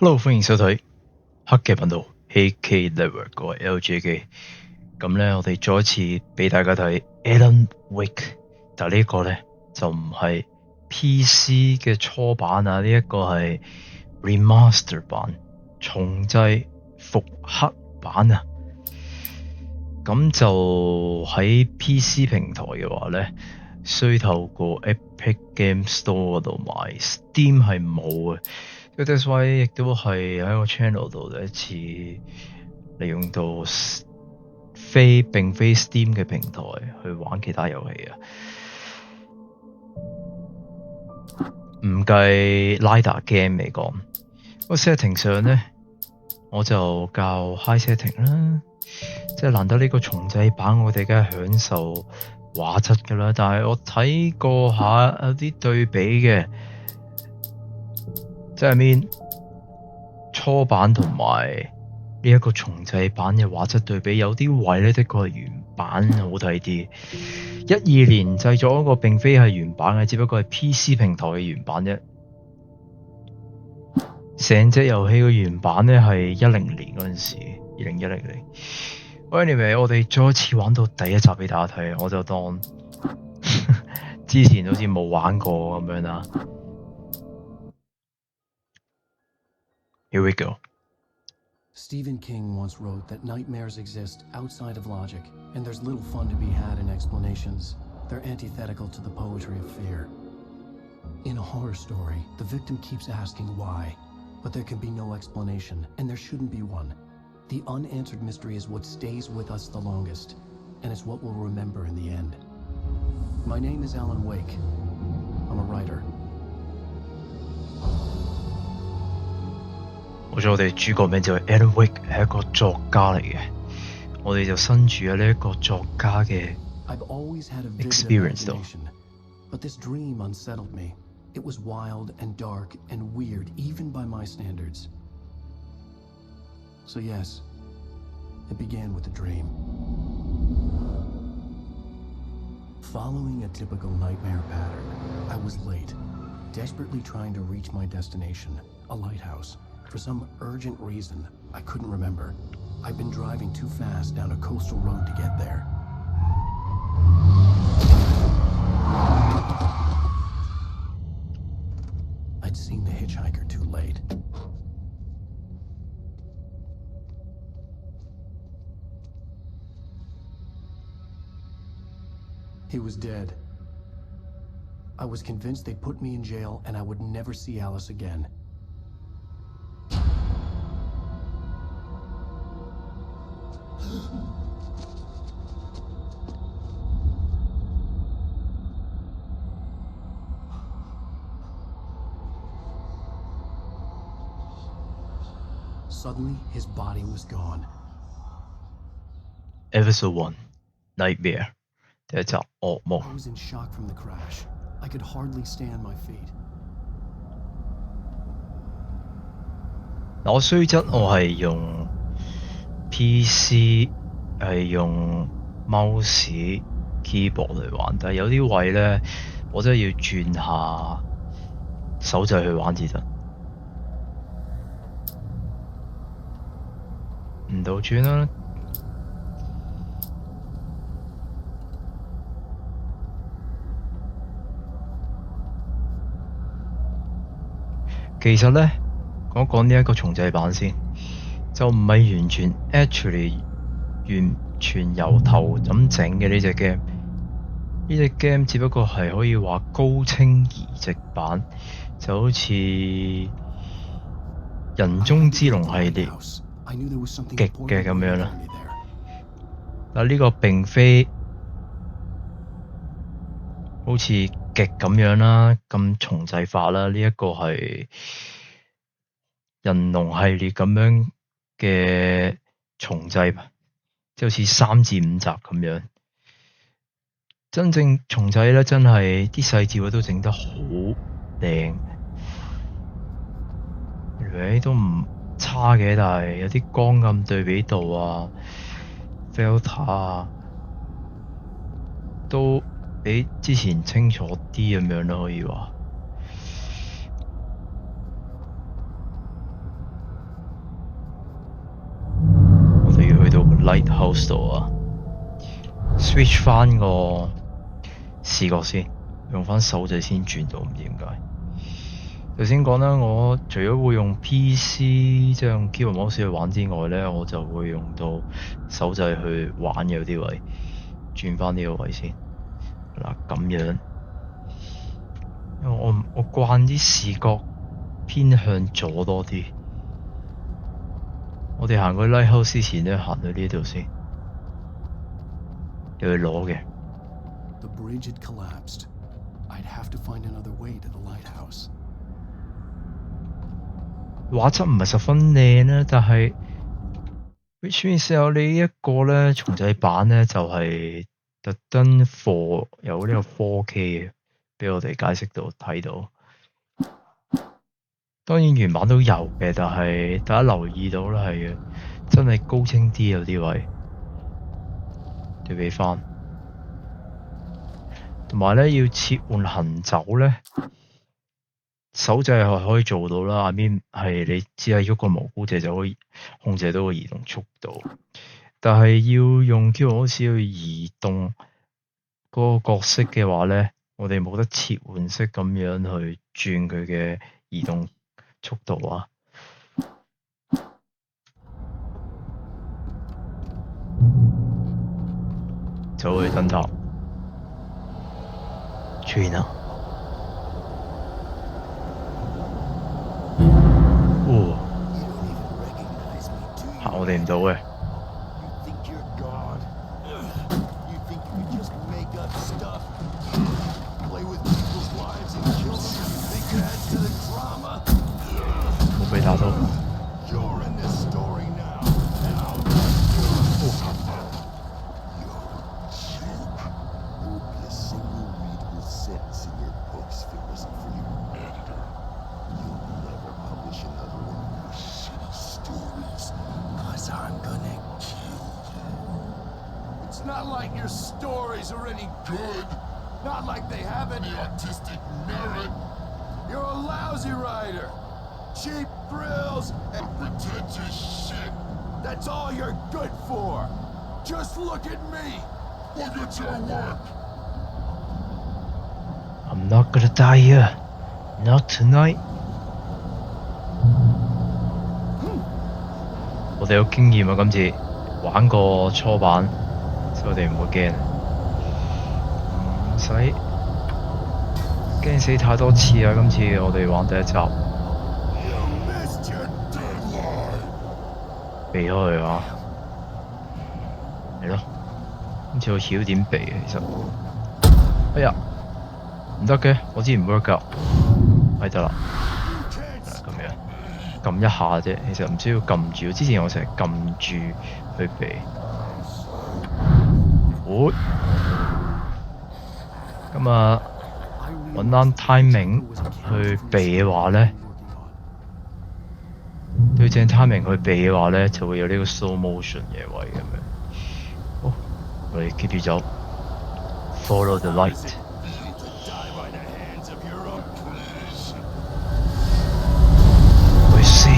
Hello， 歡迎收睇黑嘅頻道 HEYK Network， 我係 LJK。咁咧，我哋再一次俾大家睇 Alan Wake， 但係呢一個咧就唔係 PC 嘅初版啊，呢一個係 Remastered 版，重製復刻版啊。咁就喺 PC 平台嘅話咧，需透過 Epic Game Store 嗰度買 ，Steam 係冇嘅。That's why 亦都係喺個 channel 度第一次利用到並非 Steam 嘅平台去玩其他遊戲啊。唔計 LiDAR game 嚟講，個 setting 上咧我就較 high setting 啦，即係難得呢個重製版，我哋梗係享受畫質㗎啦。但係我睇過下有啲對比嘅。即係面初版同埋呢一個重製版嘅畫質對比，有啲位咧的確係原版好睇啲。12年製作嗰個並非係原版嘅，只不過係 PC 平台嘅原版啫。成隻遊戲嘅原版咧係10年嗰陣時，2010年。Anyway， 我哋再一次玩到第一集俾大家睇，我就當之前好似冇玩過咁樣啦。Here we go. Stephen King once wrote that nightmares exist outside of logic, and there's little fun to be had in explanations. They're antithetical to the poetry of fear. In a horror story, the victim keeps asking why, but there can be no explanation, and there shouldn't be one. The unanswered mystery is what stays with us the longest, and it's what we'll remember in the end. My name is Alan Wake. I'm a writer.冇錯，我哋主角名就係 Alan Wake， 係一個作家嚟嘅。我哋就身處喺呢一個作家嘅 experience 度。But this dream unsettled me. It was wild and dark and weird, even by my standards. So yes, it began with a dream. Following a typical nightmare pattern, I was late, desperately trying to reach my destination, a lighthouse.For some urgent reason, I couldn't remember. I'd been driving too fast down a coastal road to get there. I'd seen the hitchhiker too late. He was dead. I was convinced they'd put me in jail and I would never see Alice again.Suddenly, his body was gone. Episode 1 Nightmare 第一集惡夢。I was in shock from the crash. I could hardly stay on my feet. 我雖則我係用 PC 係用 mouse keyboard 嚟玩，但係有啲位咧，我真係要轉下手掣去玩至得。唔倒轉啦。其實咧，講呢一個重製版先，就唔係完全 actually 完全由頭咁整嘅呢隻 game。呢隻 game 只不過係可以話高清移植版，就好似人中之龍系列極嘅咁樣啦。但呢個並非好似極咁樣啦，咁重製法啦。呢一個係人龍系列咁樣嘅重製，即係好似3至5集咁樣。真正重製咧，真係啲細節都整得好靚，都唔差嘅，但係有啲光暗對比度啊、filter 啊，都比之前清楚啲咁樣咯，可以話。lighthouse 度啊 ，switch 翻個視覺先，用翻手掣先轉到，唔知點解。頭先講啦，我除咗會用 PC 即係用 keyboard mouse 去玩之外咧，我就會用到手掣去玩有啲位，轉翻呢個位先。嗱咁樣，因為我慣啲視覺偏向左多啲。我哋行過 lighthouse 之前咧，行到呢度先，要去攞嘅。The bridge had collapsed. I'd have to find another way to the lighthouse. 畫質唔係十分靚啦，但係 which means 有呢一個咧重製版咧就係特登 for 有呢個 4K 俾我哋解釋到睇到。當然原版都有嘅，但係大家留意到咧係真係高清啲有啲位對比翻，同埋咧要切換行走咧。手掣係可以做到啦，下面係你只係喐個蘑菇隻就可以控制到個移動速度，但係要用 keyboard mouse 去移動嗰個角色嘅話咧，我哋冇得切換式咁樣去轉佢嘅移動速度啊。走去燈塔，出現啦！嚇我哋唔到嘅。冇被打到。Not like your stories are any good. Not like they have any artistic merit. You're a lousy writer. Cheap thrills and pretentious shit. That's all you're good for. Just look at me. Look at your work. I'm not gonna die here. Not tonight. 我哋有經驗啊，今次玩過初版。所以我哋唔會驚，唔使驚死太多次啊！今次我哋玩第一集，避開佢啊！係咯，今次我曉點避嘅其實，哎呀，唔得嘅，我之前唔 work 㗎，係得啦，咁樣撳一下啫，其實唔需要撳住，之前我成日撳住去避。咁啊，揾啱 timing 去避嘅話咧，對正 timing 去避嘅話咧，就會有呢個 slow motion 嘅位咁樣。好，我哋 keep 住走 ，follow the light。去試。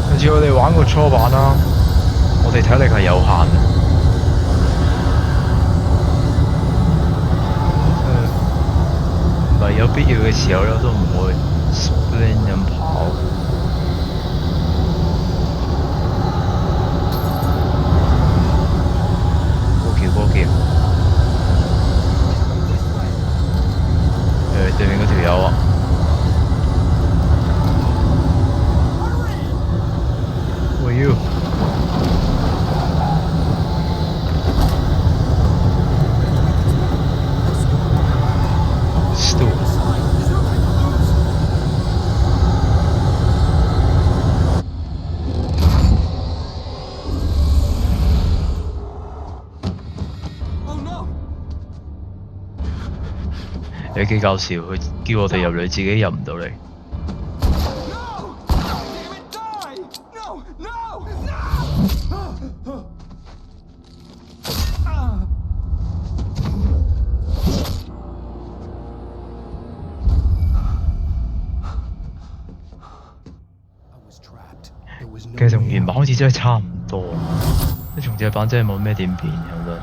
上次我哋玩過初版啦。我哋體力係有限嘅，唔係有必要嘅時候咧，都唔會 sprint 咁跑。高橋，對面嗰條友啊！喂 you。你幾搞笑，佢叫我哋入嚟，自己入唔到嚟。繼續完原版好似真係差唔多，啲重製版真係冇咩點變，我覺得。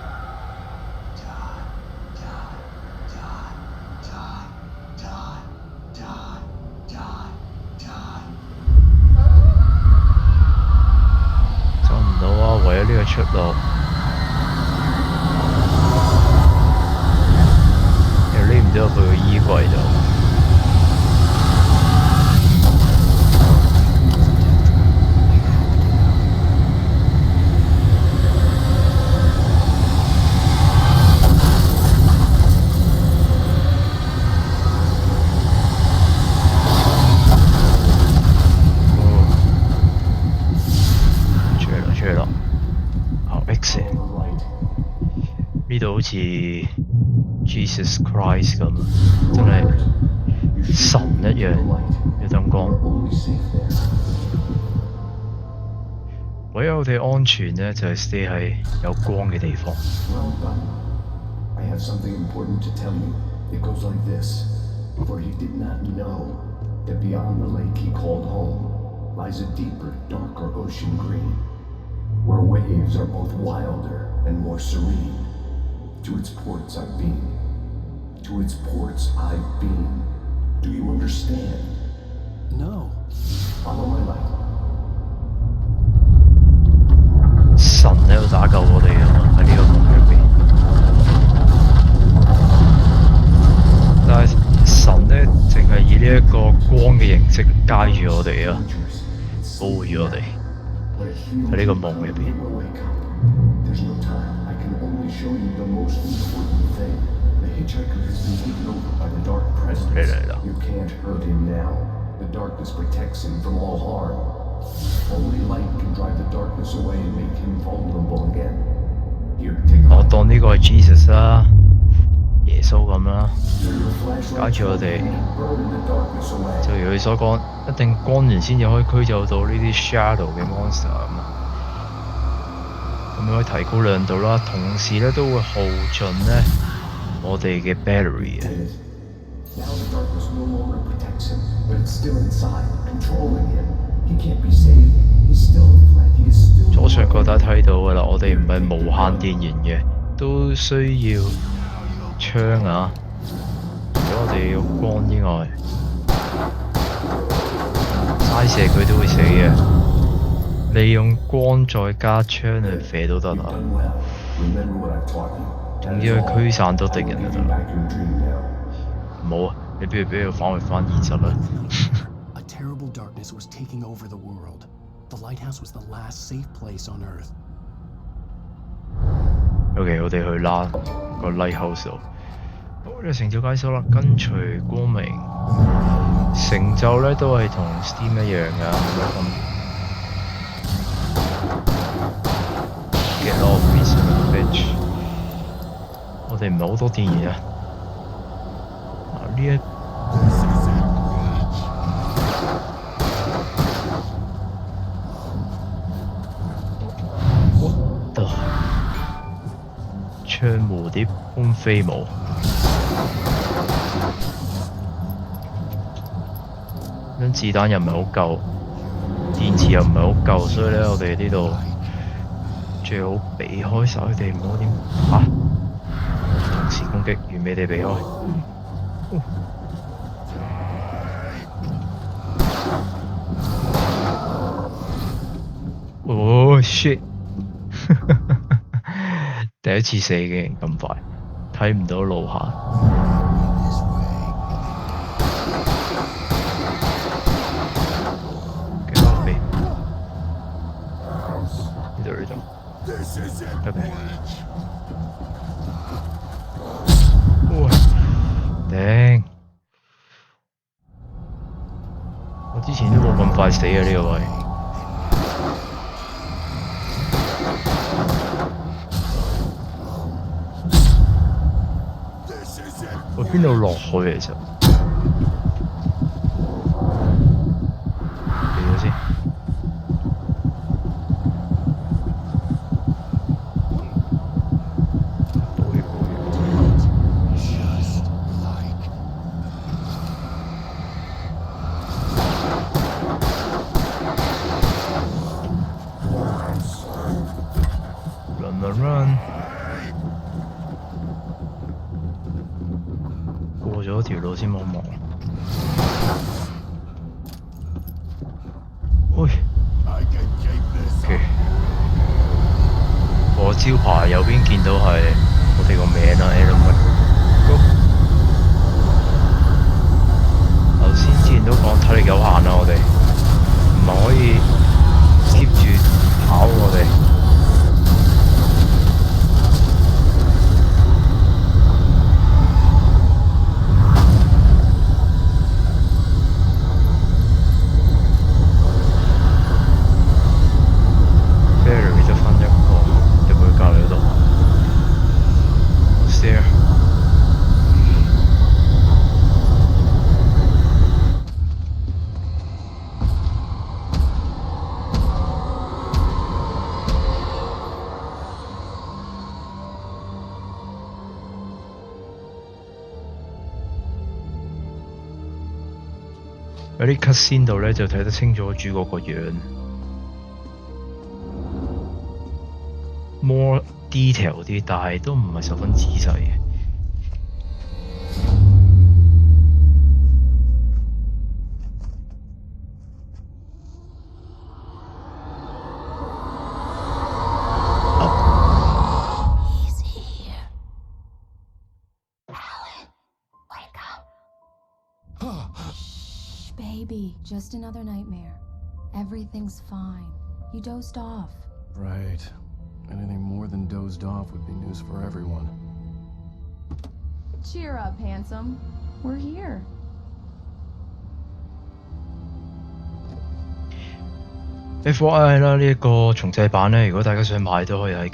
走唔到啊！為咗呢個出路，又匿唔到入去個衣櫃度。呢度好似 Jesus Christ 咁，真係神一樣嘅燈光。唯有我哋安全呢，就係 stay 喺有光嘅地方。I have something important to tell you. It goes like this. For he did not know that beyond the lake he called home lies a deeper, darker ocean green, where waves are both wilder and more serene. To its ports I've been. To its ports I've been. Do you understand? No. Follow my light. 神喺度打救我哋㗎嘛，喺呢個夢入邊。但係神呢，淨係以呢一個光嘅形式街住我哋啊，保護住我哋喺呢個夢入邊。There's no time. I can only show you the most important thing. The HEYK has been taken over by the Dark Presence. You can't hurt him now. The darkness protects him from all harm. Only light can drive the darkness away and make him vulnerable again. Here, take the 我當呢個係 Jesus 啦，耶穌咁啦，解住我哋。就如佢所講，一定光源先至可以驅走到呢啲 shadow 嘅 monster 啊嘛。咁可以提高亮度啦，同時咧都會耗盡咧我哋嘅 battery 嘅。Now the darkness no longer protects him, but it's still inside, controlling him. He can't be saved. He's still a threat. He is still. 左上角大家睇到㗎啦，我哋唔係無限電源嘅，都需要槍啊！除咗我哋要光之外，齋射佢都會死嘅。利用光再加槍去射都得啊！總之去驅散到敵人就得啦。唔好啊！你不如俾佢返現實啦。A terrible darkness was taking over the world. The lighthouse was the last safe place on Earth. OK， 我哋去拉個 lighthouse 度。好，呢個成就解鎖啦，跟隨光明。成就咧都係同 Steam 一樣㗎，咁。Get off me, son of a bitch！ 我哋唔係好多電源啊！呢一槍蝴蝶般飛舞，張子彈又唔係好夠，電池又唔係好夠，所以咧我哋呢度最好避開晒佢哋，唔好點嚇同時攻擊，完美地避開。哦 shit！ 第一次死嘅咁快，睇唔到路下。幾多飛？呢度。得未？哇！頂！我之前都冇咁快死啊！呢個位。我邊度落去其實？嚟咗先。嗰條路先望望。喂 ，OK， 我招牌右邊見到係我哋個名啦 ，Alan。頭先之前都講體力有限啦，我哋唔係可以 keep 住跑我哋。有啲 cut 先度咧就睇得清楚主角個樣 ，more detail 啲，但係都唔係十分仔細嘅。Just another nightmare. Everything's fine. You dozed off. Right. Anything more than dozed off would be news for everyone. Cheer up, handsome. We're here. FYI 啦，呢一個重製版咧，如果大家想買都可以喺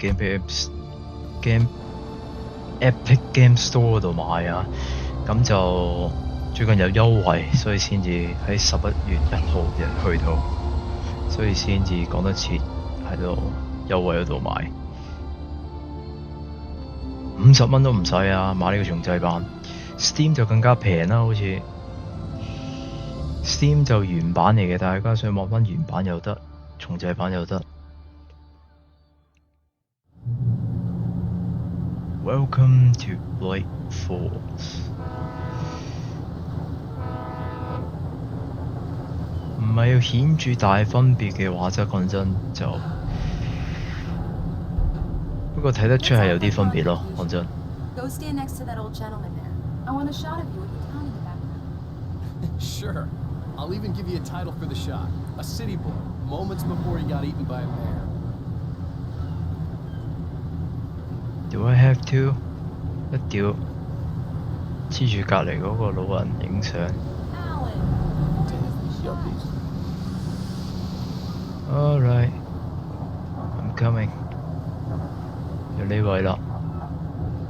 Epic Game Store 嗰度買啊。咁就最近有優惠，所以先至喺11月1號去到，所以先至講得切喺度優惠嗰度買，50蚊都唔使啊！買呢個重製版 ，Steam 就更加平啦，好似 Steam 就原版嚟嘅，大家想望翻原版又得，重製版又得。Welcome to Blight Falls。唔係要顯著大分別嘅話，真講真就，不過睇得出係有啲分別咯，講真。Go stand next to that old gentleman there. I want a shot of you with the town in the background. Sure. I'll even give you a title for the shot. A city boy, moments before he got eaten by a bear. Do I have to？ 一定要黐住隔離嗰個老人影相。Alright, I'm coming。有呢位啦，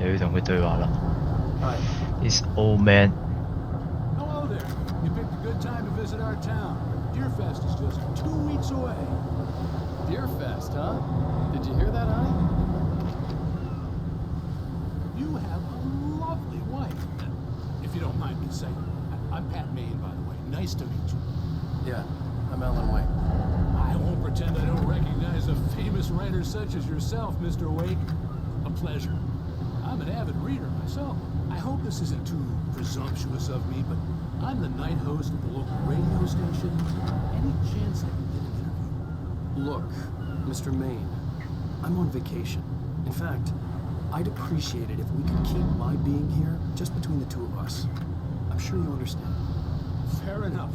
又要同佢對話啦。This old man。 Hello there. You picked a good time to visit our town. Deerfest is just 2 weeks away. Deerfest, huh? Did you hear that, honey? You have a lovely wife. If you don't mind me saying, I'm Pat Maine, by the way. Nice to meet you. Yeah, I'm Alan Wake. I won't pretend I don't recognize a famous writer such as yourself, Mr. Wake. A pleasure. I'm an avid reader myself. I hope this isn't too presumptuous of me, but I'm the night host of the local radio station. Any chance I can get an interview? Look, Mr. Maine, I'm on vacation. In fact, I'd appreciate it if we could keep my being here just between the two of us. I'm sure you understand. Fair enough.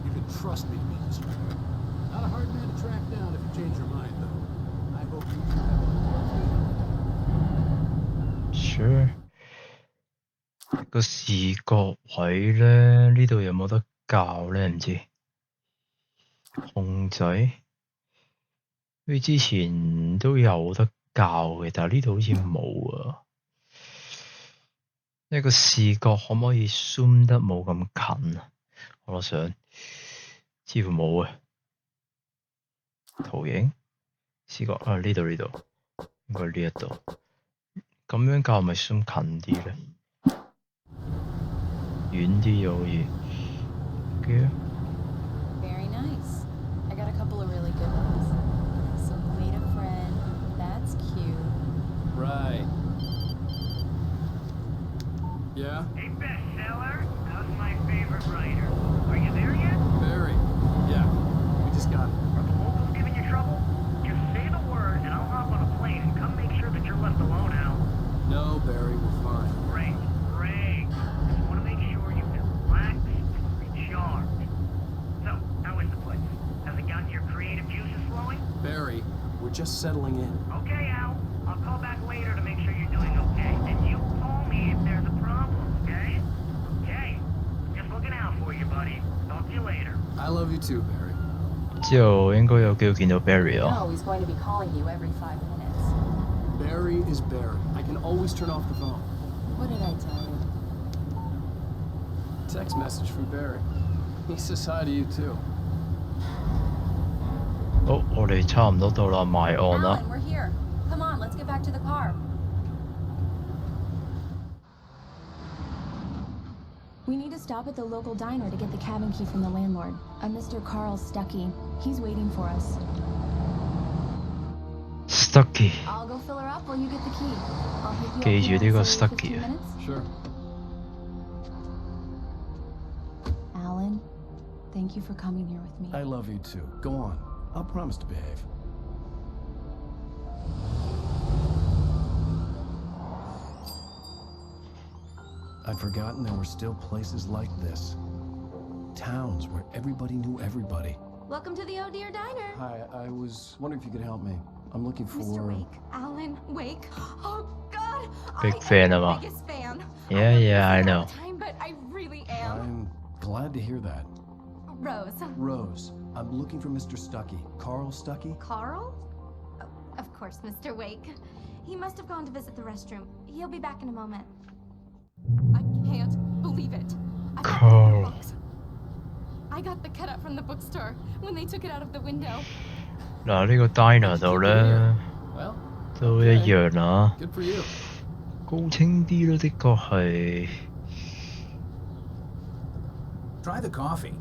You can trust me to be this way. Not a hard man to track down if you change your mind, though. I hope you do have a lovely holiday. Sure。個視覺位咧，呢度有冇得教咧？唔知控制，佢之前都有得教嘅，但係呢度好似冇啊。呢個視覺可唔可以 zoom 得冇咁近啊？我想，似乎冇啊。圖形視覺啊，呢度，應該呢一度。咁樣教咪 zoom 近啲咧？遠啲又好似。嘅。Very nice. I got a couple of really good ones. So you made a friend. That's cute. Right. Yeah? A bestseller? How's my favorite writer? Are you there yet? Barry. Yeah. We just got it. Are the locals giving you trouble? Just say the word and I'll hop on a plane and come make sure that you're left alone, Al. No, Barry, we're fine. Great, great. Just want to make sure you feel relaxed, recharged. So, how is the place? Has it gotten your creative juices flowing? Barry, we're just settling in. Okay, Al. I'll call back later to make sure you're doing okay. And you call me if there's a problem, okay? Okay. Just looking out for you, buddy. Talk to you later. I love you too, Barry. 之後應該有機會見到 Barry 啊。 No, he's going to be calling you every 5 minutes. Barry is Barry. I can always turn off the phone. What did I tell you? Text message from Barry. He says hi to you too. 好，我哋差唔多到啦，埋岸啦。 Alan, we're here. Come on, let's get back to the car. We need to stop at the local diner to get the cabin key from the landlord. A Mr. Carl Stuckey. He's waiting for us. Stucky， I'll go fill her up while you get the key. I'll hit you up 記 here 住呢個 in, say, 15 Stucky 啊。 minutes. Sure. Alan, thank you for coming here with me. I love you too. Go on. I'll promise to behave. I'd forgotten there were still places like this. Towns where everybody knew everybody. Welcome to the Oh Dear Diner. Hi, I was wondering if you could help me. I'm looking for... Mr. Wake. Alan Wake. Oh, God. Big I fan am of the her. biggest fan. Yeah, I know you yeah, say I it all know. the time, but I really am. I'm glad to hear that. Rose. Rose, I'm looking for Mr. Stuckey. Carl Stuckey? Carl? Oh, of course, Mr. Wake. He must have gone to visit the restroom. He'll be back in a moment. I can't believe it. I got one of Carl. your books. I got the cutout from the bookstore when they took it out of the window. 嗱，呢個 diner 度咧 Well, 都一樣啊， good for you. 高清啲咯，的確係。 Try the coffee.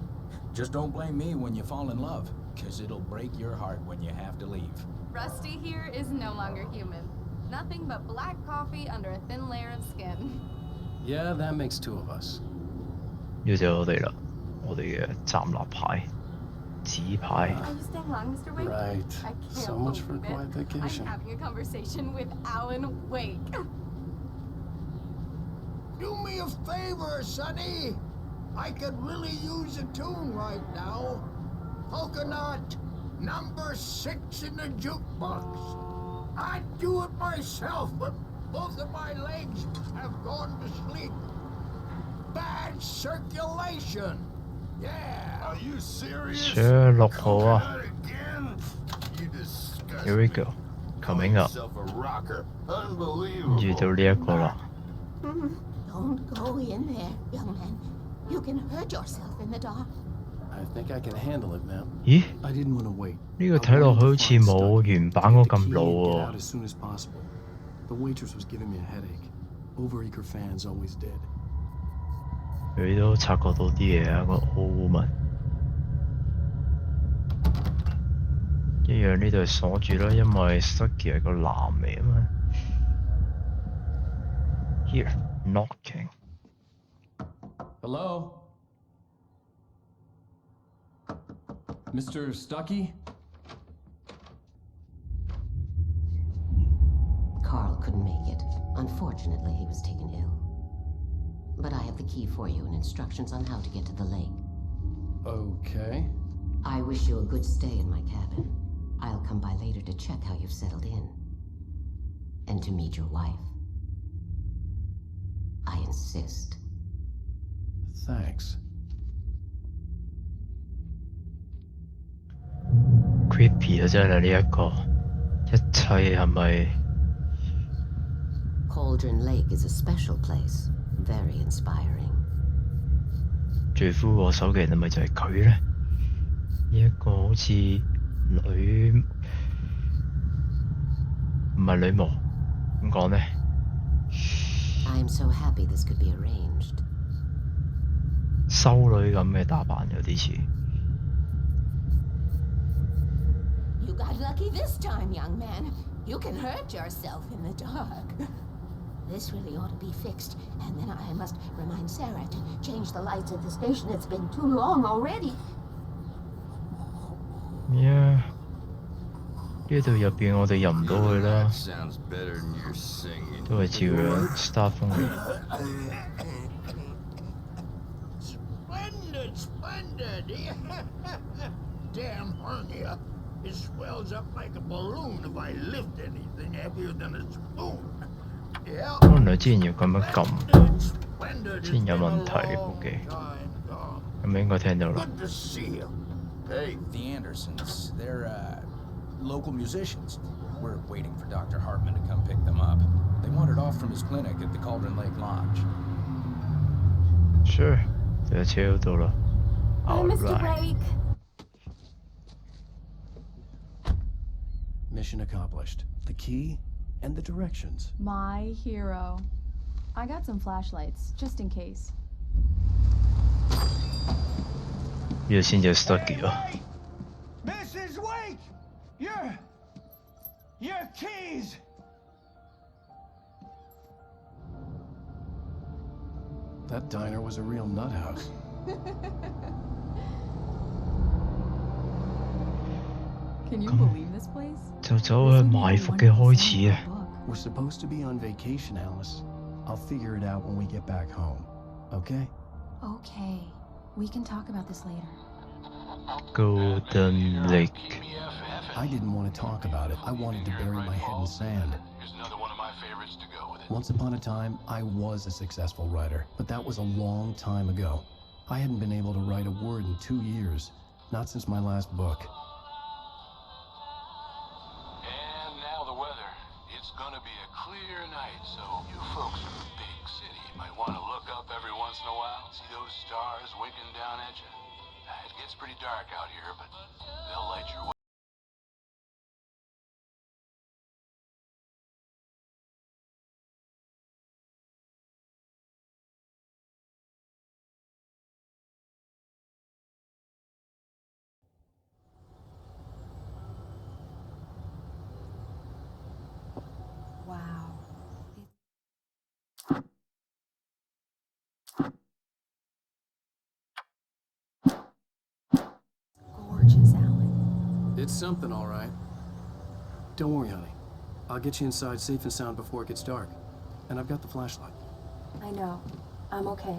Just don't blame me when you fall in love, 'cause it'll break your heart when you have to leave. Rusty here is no longer human. Nothing but black coffee under a thin layer of skin. Yeah, that makes two of us. 呢就係我哋啦，我哋嘅站立牌、紙牌。 Are you staying long, Mr. Wake? Right. I can't So much for a believe quiet it. vacation. I'm having a conversation with Alan Wake. Do me a favor, Sonny. I could really use a tune right now. Polka Knot, number 6 in the jukebox. I'd do it myself, but both of my legs have gone to sleep. Bad circulation. Yeah. Are you serious? Sure, 6號啊 Again? You disgust Here we me. go. Coming up. Call yourself a rocker. 跟住 Unbelievable. 到呢一個啦。 Don't go in there, young man. You can hurt yourself in the dark. I think I can handle it, ma'am. 咦？ I didn't want to wait. 呢個睇落去好似冇原版嗰咁老 Get 喎 out。as soon as possible. The waitress was giving me a headache. Overeager fans always did. 佢都察覺到啲嘢啊，個澳門。一樣呢度係鎖住啦，因為 Stucky 係個男嚟啊嘛。Here, knocking. Hello? Mr. Stuckey? Carl couldn't make it. Unfortunately, he was taken ill. But I have the key for you and instructions on how to get to the lake. Okay. I wish you a good stay in my cabin. I'll come by later to check how you've settled in. And to meet your wife. I insist. Thanks. Creepy 啊，真係呢一個，一切係咪？ Cauldron Lake is a special place. Very inspiring. 罪魁禍首嘅人係咪就係佢咧？呢一個好似女唔係女巫，點講咧？ I'm so happy this could be arranged. 修女咁嘅打扮有啲似。 You got lucky this time, young man. You can hurt yourself in the dark. This really ought to be fixed. And then I must remind Sarah to change the lights at the station. It's been too long already. Yeah. 呢度入邊我哋入唔到去啦，都係照樣 Star 風嚟。Splendid! Damn hernia. It swells up like a balloon if I lift anything heavier than a spoon. Yeah. 可能之前要咁樣撳，之前有問題部機，咁咪應該聽到啦。Good to see you. Hey, The Andersons, they're, local musicians. We're waiting for Dr. Hartman to come pick them up. They wandered off from his clinic at the Cauldron Lake Lodge. Sure，就係車嗰度啦。 Hi, Mr. Alright. Wake. Mission accomplished. The key and the directions. My hero. I got some flashlights, just in case. 呢度先至 Stucky 啊。 Mrs. Wake! Your keys! That diner was a real nut house. 就走去埋伏嘅開始啊！ We're supposed to be on vacation, Alice. I'll figure it out when we get back home. Okay? Okay, we can talk about this later. Golden Lake。 I didn't want to talk about it. I wanted to bury my head in sand. Once upon a time, I was a successful writer, but that was a long time ago. I hadn't been able to write a word in 2 years, not since my last book. And now the weather. It's gonna be a clear night, so you folks from the big city might want to look up every once in a while, see those stars winking down at you. It gets pretty dark out here, but they'll light your way. Wow. Gorgeous, Alan. It's something, all right. Don't worry, honey. I'll get you inside safe and sound before it gets dark. And I've got the flashlight. I know. I'm okay.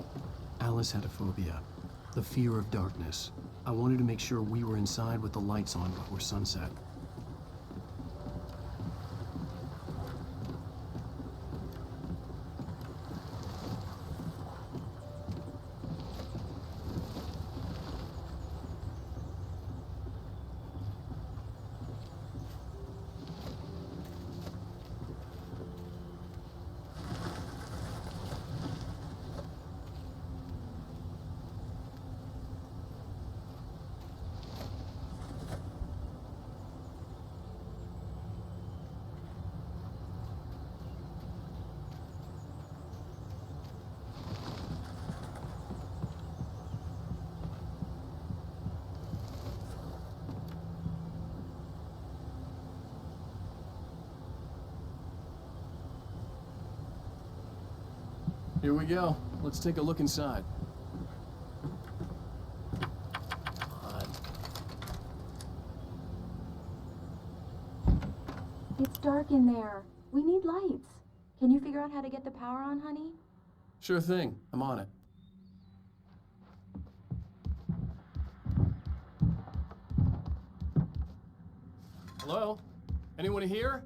Alice had a phobia. The fear of darkness. I wanted to make sure we were inside with the lights on before sunset. Here we go. Let's take a look inside. It's dark in there. We need lights. Can you figure out how to get the power on, honey? Sure thing. I'm on it. Hello? Anyone here?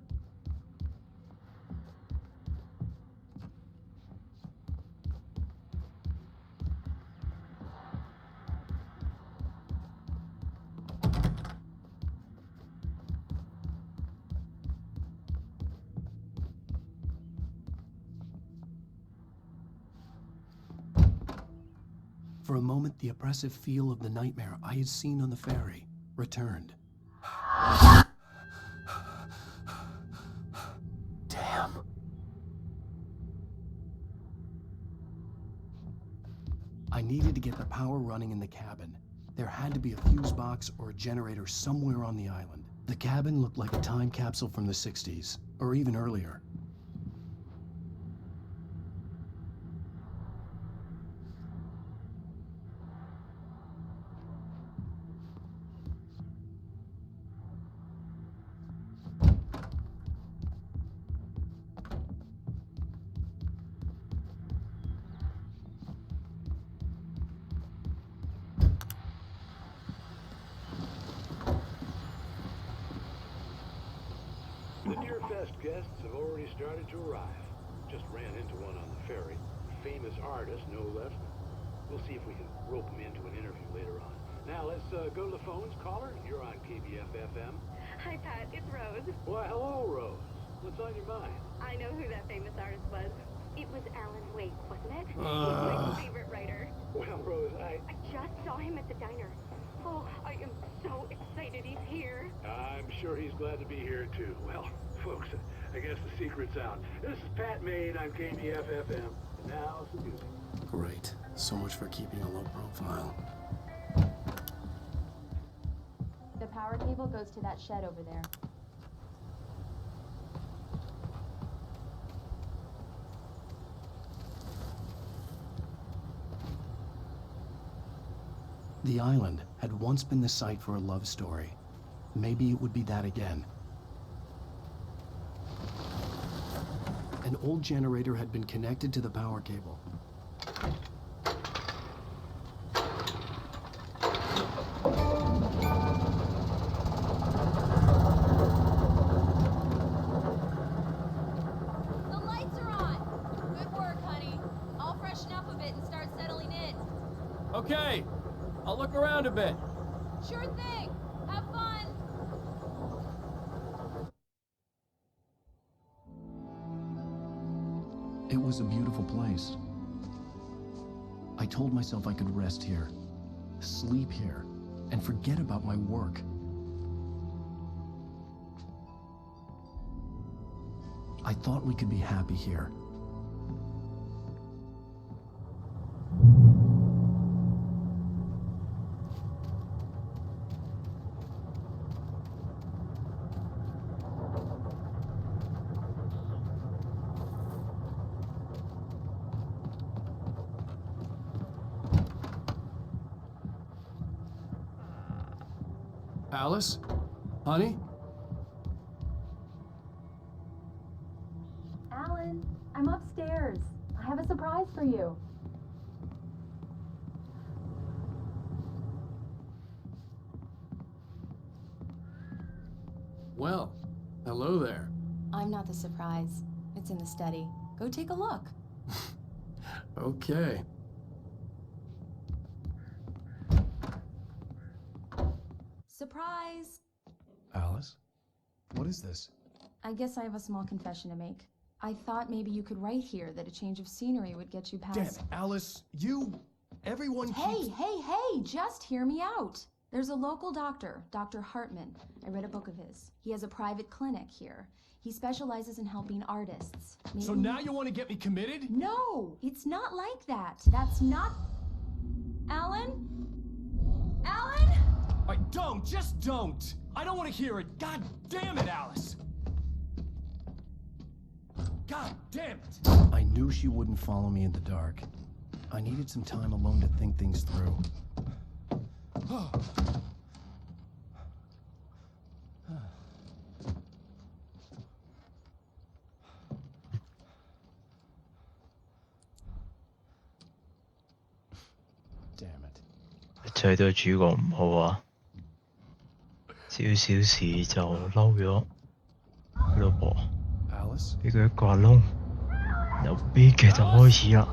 For a moment, the oppressive feel of the nightmare I had seen on the ferry returned. Damn. I needed to get the power running in the cabin. There had to be a fuse box or a generator somewhere on the island. The cabin looked like a time capsule from the 60s, or even earlier. Fest guests have already started to arrive. Just ran into one on the ferry. Famous artist, no less. We'll see if we can rope him into an interview later on. Now let's go to the phones. Caller, you're on KBF-FM. Hi, Pat. It's Rose. Why, hello, Rose. What's on your mind? I know who that famous artist was. It was Alan Wake, wasn't it? He's my favorite writer. Well, Rose, I just saw him at the diner. Oh, I am so excited he's here. I'm sure he's glad to be here, too. Well, folks, I guess the secret's out. This is Pat Maine on KBF-FM. Now, some music. Great. So much for keeping a low profile. The power cable goes to that shed over there. The island had once been the site for a love story. Maybe it would be that again. An old generator had been connected to the power cable. The lights are on. Good work, honey. I'll freshen up a bit and start settling in. Okay, I'll look around a bit. Sure thing. Have fun. It was a beautiful place. I told myself I could rest here, sleep here, and forget about my work. I thought we could be happy here. Alice? Honey? Alan, I'm upstairs. I have a surprise for you. Well, hello there. I'm not the surprise. It's in the study. Go take a look. Okay. Surprise! Alice? What is this? I guess I have a small confession to make. I thought maybe you could write here that a change of scenery would get you past... Damn it, Alice, everyone keeps... Hey, just hear me out. There's a local doctor, Dr. Hartman. I read a book of his. He has a private clinic here. He specializes in helping artists. Maybe... So now you want to get me committed? No, it's not like that. That's not... Alan? Alan? Just don't! I don't want to hear it! God damn it, Alice! God damn it! I knew she wouldn't follow me in the dark. I needed some time alone to think things through. Damn it. 一切都係主角唔好啊！少少事就嬲咗佢老婆，俾佢一個窿，由悲劇就開始啦。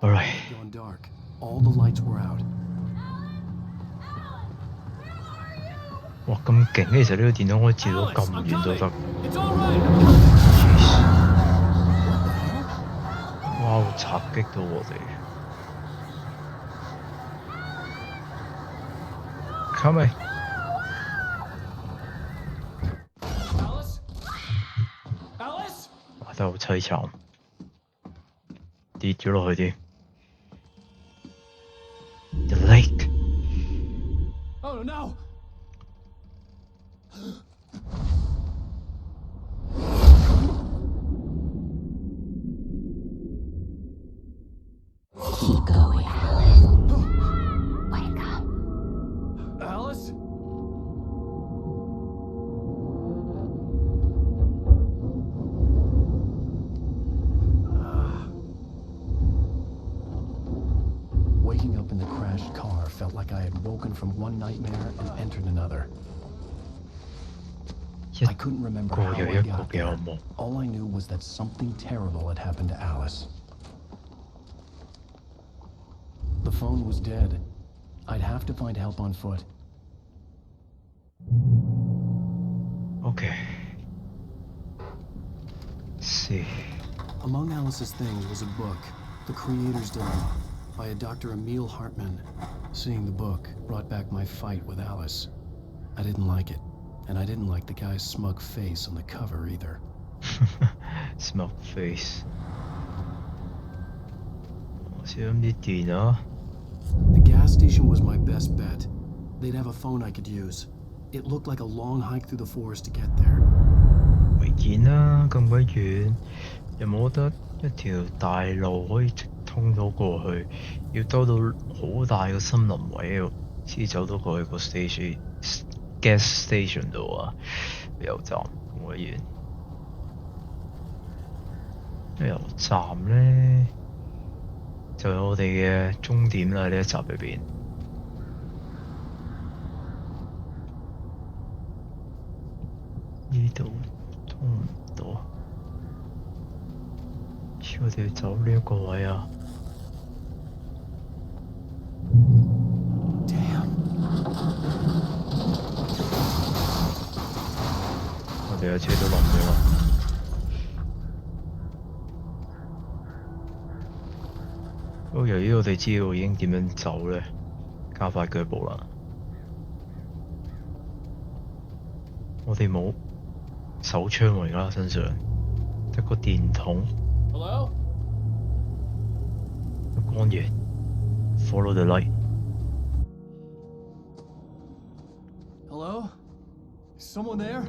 Alright。Gone dark. All the lights were out. 哇，咁勁！其實呢個電腦可以照到咁遠都得。哇！襲擊到我哋。Coming。哇！真係好凄慘，跌咗落去添。The lake。Oh no! Keep going. Wake up. Alice? I had woken from one nightmare and entered another. I couldn't remember how I got there. All I knew was that something terrible had happened to Alice. The phone was dead. I'd have to find help on foot. Okay. Let's see. Among Alice's things was a book, The Creator's Dilemma, by a Dr. Emil Hartman. Seeing the book brought back my fight with Alice. I didn't like it, and I didn't like the guy's smug face on the cover either. Smug face. 小心啲電啊！ The gas station was my best bet. They'd have a phone I could use. It looked like a long hike through the forest to get there. 未見啦，咁鬼遠，有冇得一條大路可以直通到過去？要兜到好大個森林位度，先走到過去個 gas station 度啊！油站咁鬼遠。油站咧就有我哋嘅終點啦！呢一集裏邊。呢度通唔到，我哋要走呢一個位啊！我哋嘅車都冧咗啦。不過由於我哋知道已經點樣走咧，加快腳步啦。我哋冇手槍喎，而家身上得個電筒。Hello? 光源 ，follow the light。Hello? Someone there?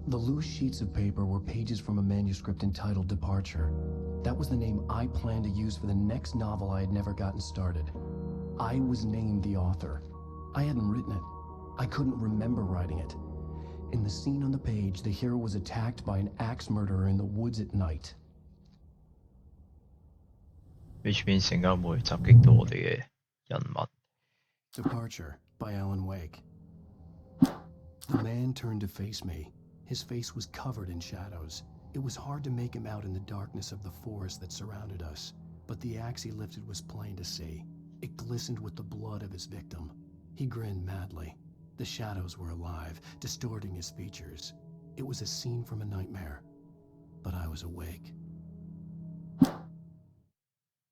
The loose sheets of paper were pages from a manuscript entitled Departure. That was the name I planned to use for the next novel I had never gotten started. I was named the author. I hadn't written it. I couldn't remember writing it. In the scene on the page, the hero was attacked by an axe murderer in the woods at night. Which means 成間會襲擊到我哋嘅人物。Departure by Alan Wake. The man turned to face me. His face was covered in shadows. It was hard to make him out in the darkness of the forest that surrounded us, but the axe he lifted was plain to see. It glistened with the blood of his victim. He grinned madly. The shadows were alive, distorting his features. It was a scene from a nightmare, but I was awake.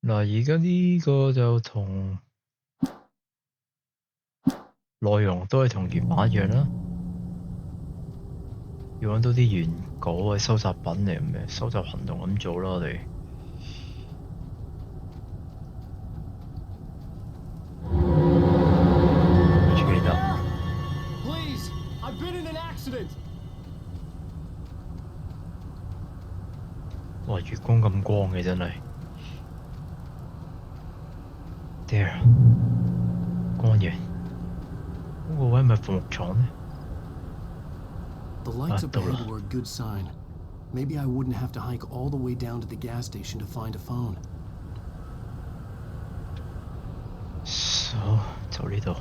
嗱，而家呢個就同內容都係同原版一樣啦。要揾到啲原稿嘅收集品嚟咁嘅，收集行動咁做啦，我哋。記得。Please, I've been in an accident. 哇！月光咁光嘅真係。There， 光源。嗰個位係咪服務廠呢？ The lights up ahead were a good sign. Maybe I wouldn't have to hike all the way down to the gas station to find a phone. So， 就呢度。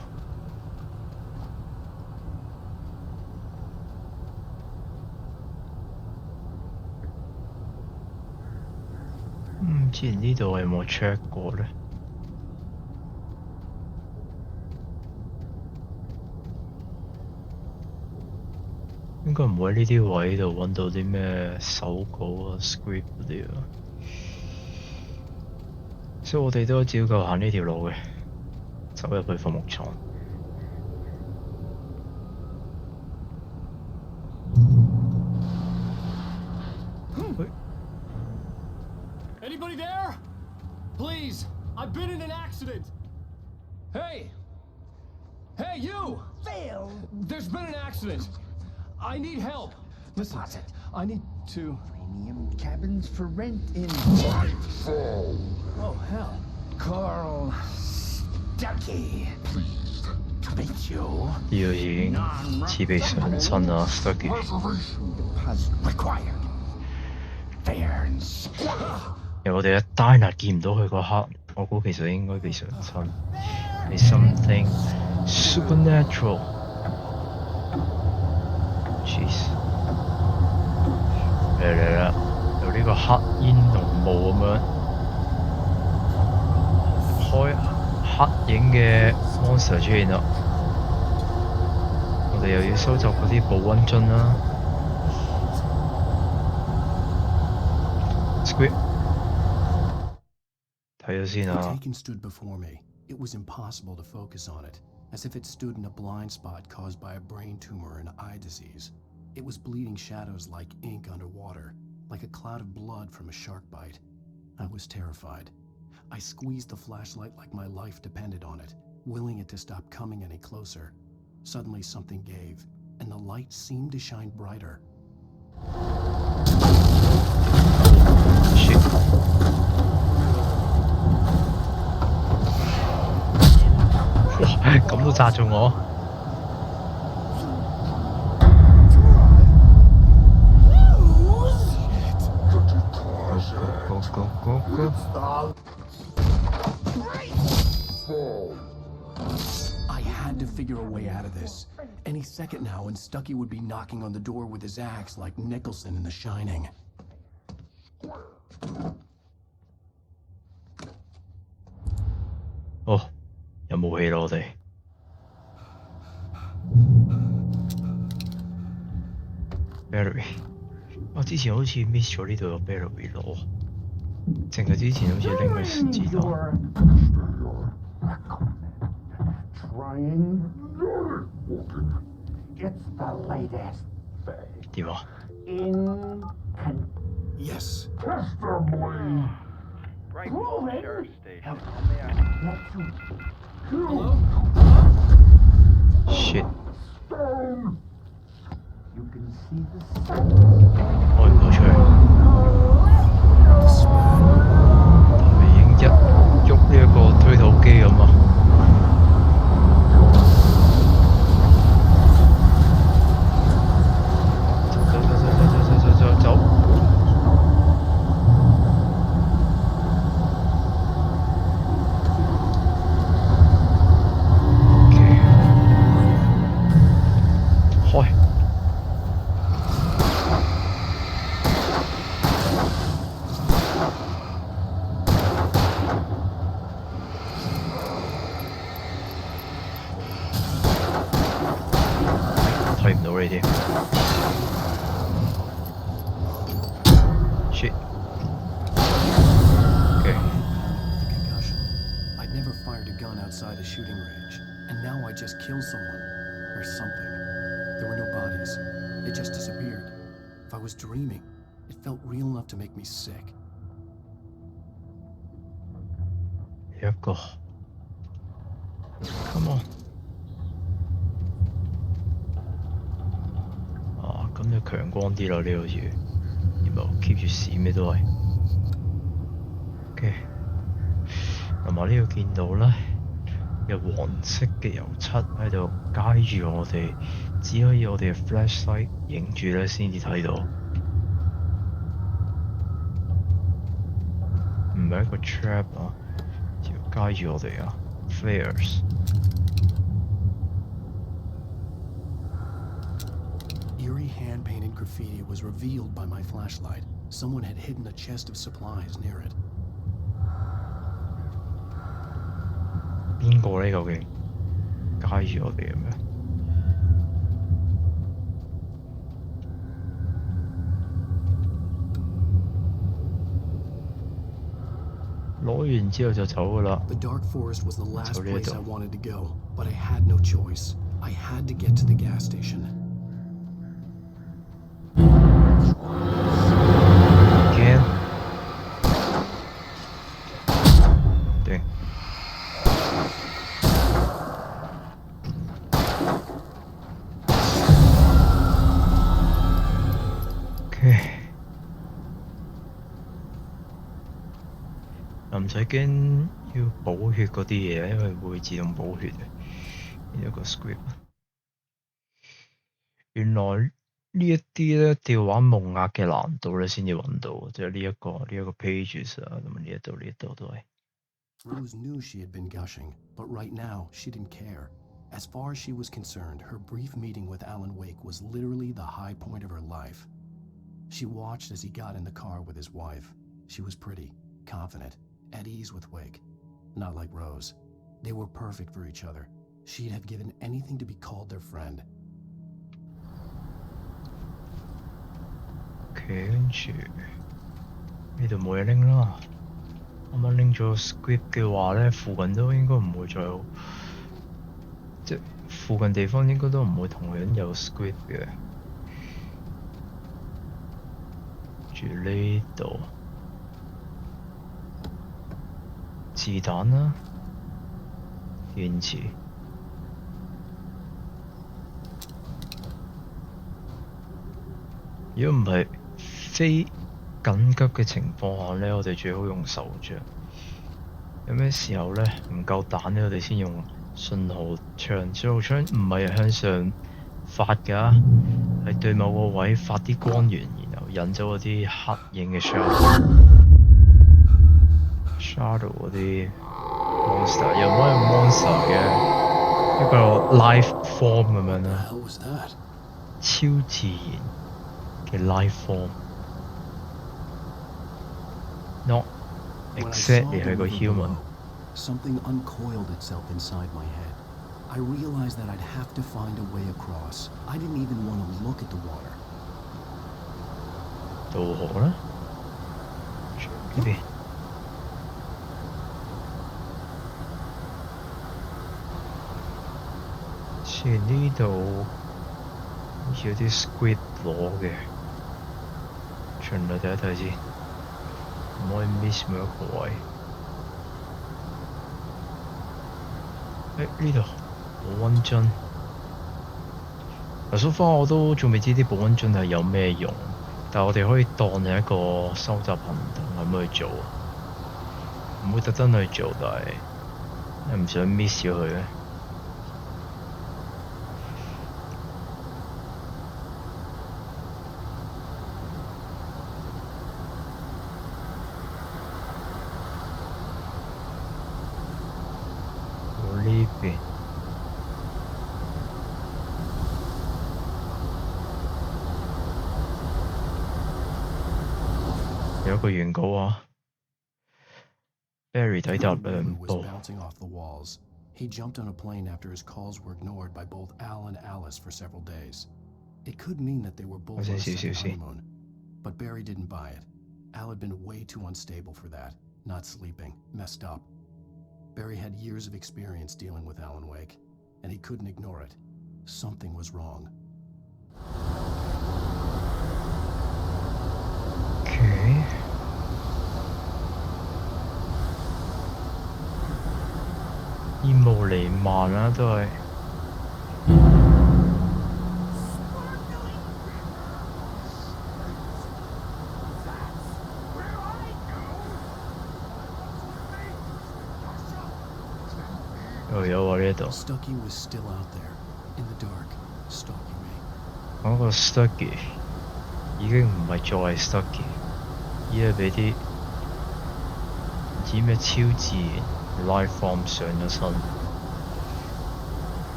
之前呢度有冇 check 過呢？應該唔會喺呢啲位度揾到啲咩手稿啊、script 嗰啲啊，所以我哋都照舊行呢條路嘅，走入去服務廠。Anybody there? Please, I've been in an accident. Hey! Hey, you! Phil! There's been an accident. I need help. Listen, Deposit. I need to... Premium cabins for rent in Nightfall. Oh, hell. Carl Stuckey. Pleased to meet you. 呢個已經似被上身啦 ，Stucky。Reservation deposit required. 由我哋嘅 Dina 見唔到佢嗰刻，我估其實應該幾上親，係 something supernatural。Jeez， 嚟啦！有呢個黑煙濃霧咁樣，開黑影嘅 monster 出現啦。我哋又要收集嗰啲保溫樽啦。Squid。睇咗先啊。Taken stood before me. It was impossible to focus on it, as if it stood in a blind spot caused by a brain tumor and eye disease. It was bleeding shadows like ink underwater, like a cloud of blood from a shark bite. I was terrified. I squeezed the flashlight like my life depended on it, willing it to stop coming any closer. Suddenly something gave, and the light seemed to shine brighter. Shit. Wow, 咁都炸中我。Go. I had to figure a way out of this. Any second now, and Stucky would be knocking on the door with his axe like Nicholson in The Shining. 哦，有武器咯我哋。Battery， 我之前好似 miss 咗呢度有 battery 攞，淨係之前好似拎個子彈。點啊？ Yes. Shit. 開唔到出去。係咪已經喐呢一個推土機咁啊？走！開！睇唔到你添。Shit. Okay. The concussion. I'd never fired a gun outside a shooting range, and now I just killed someone. Or something. There were no bodies. They just disappeared. If I was dreaming, it felt real enough to make me sick. 一個 Come on. 啊，咁就強光啲啦，呢個好似。然後 keep 住閃嘅都係。OK。同埋呢度見到咧，有黃色嘅油漆喺度街住我哋，只可以我哋嘅 flashlight 影住咧先至睇到。唔係一個 trap 啊，條街住我哋啊 ，flares。Eerie hand-painted graffiti was revealed by my flashlight. Someone had hidden a chest of supplies near it. 邊個呢？究竟街住我哋嘅咩？攞完之後就走㗎啦。 The dark forest was the last place I wanted to go, but I had no choice. I had to get to the gas station. Again. Dang. Okay. 唔使驚要補血嗰啲嘢，因為會自動補血嘅。呢一個 script。原來呢一啲咧，一定要玩蒙壓嘅難度咧先至揾到，即係呢一個 pages 啊，咁呢一度都係。Rose knew she had been gushing, but right now she didn't care. As far as she was concerned, her brief meeting with Alan Wake was literally the high point of her life. She watched as he got in the car with his wife. She was pretty, confident, at ease with Wake. Not like Rose. They were perfect for each other. She'd have given anything to be called their friend. OK， 跟住呢度冇嘢拎啦。啱啱拎咗 script 嘅話咧，附近都應該唔會再有，即係附近地方應該都唔會同樣有 script 嘅。住呢度子彈啦，電池。如果唔係非緊急嘅情況下咧，我哋最好用手杖。有咩時候咧唔夠彈咧，我哋先用信號槍。信號槍唔係向上發㗎，係對某個位發啲光源，然後引走嗰啲黑影嘅 shadow 嗰啲 monster， 又唔可以 monster 嘅一個 life form 咁樣啦，超自然嘅 life form。Not exactly 係個 human。 Something uncoiled itself inside my head. I realized that I'd have to find a way across. I didn't even want to look at the water. 渡河啦，呢邊。前呢度好似有啲 squid 攞嘅，循例睇一睇先，唔可以 miss 每一個位。呢度保溫樽，so far 我都仲未知啲保溫樽係有咩用，但係我哋可以當係一個收集行動咁去做，唔會特登去做，但係唔想 miss 咗佢咧。呢邊有一個原稿啊 ，Barry 抵達兩步。He jumped on a plane after his calls were ignored by both Al and Alice for several days. It could mean that they were both on a second honeymoon, but Barry didn't buy it. Al had been way too unstable for that, not sleeping, messed up. Barry had years of experience dealing with Alan Wake, and he couldn't ignore it. Something was wrong. Okay. 煙霧彌漫啦，都係。有啊呢度。Stucky was still out there, in the dark, stalking me. 嗰個 Stucky 已經唔係再係 Stucky， 而係俾啲唔知咩超自然 life form 上咗身，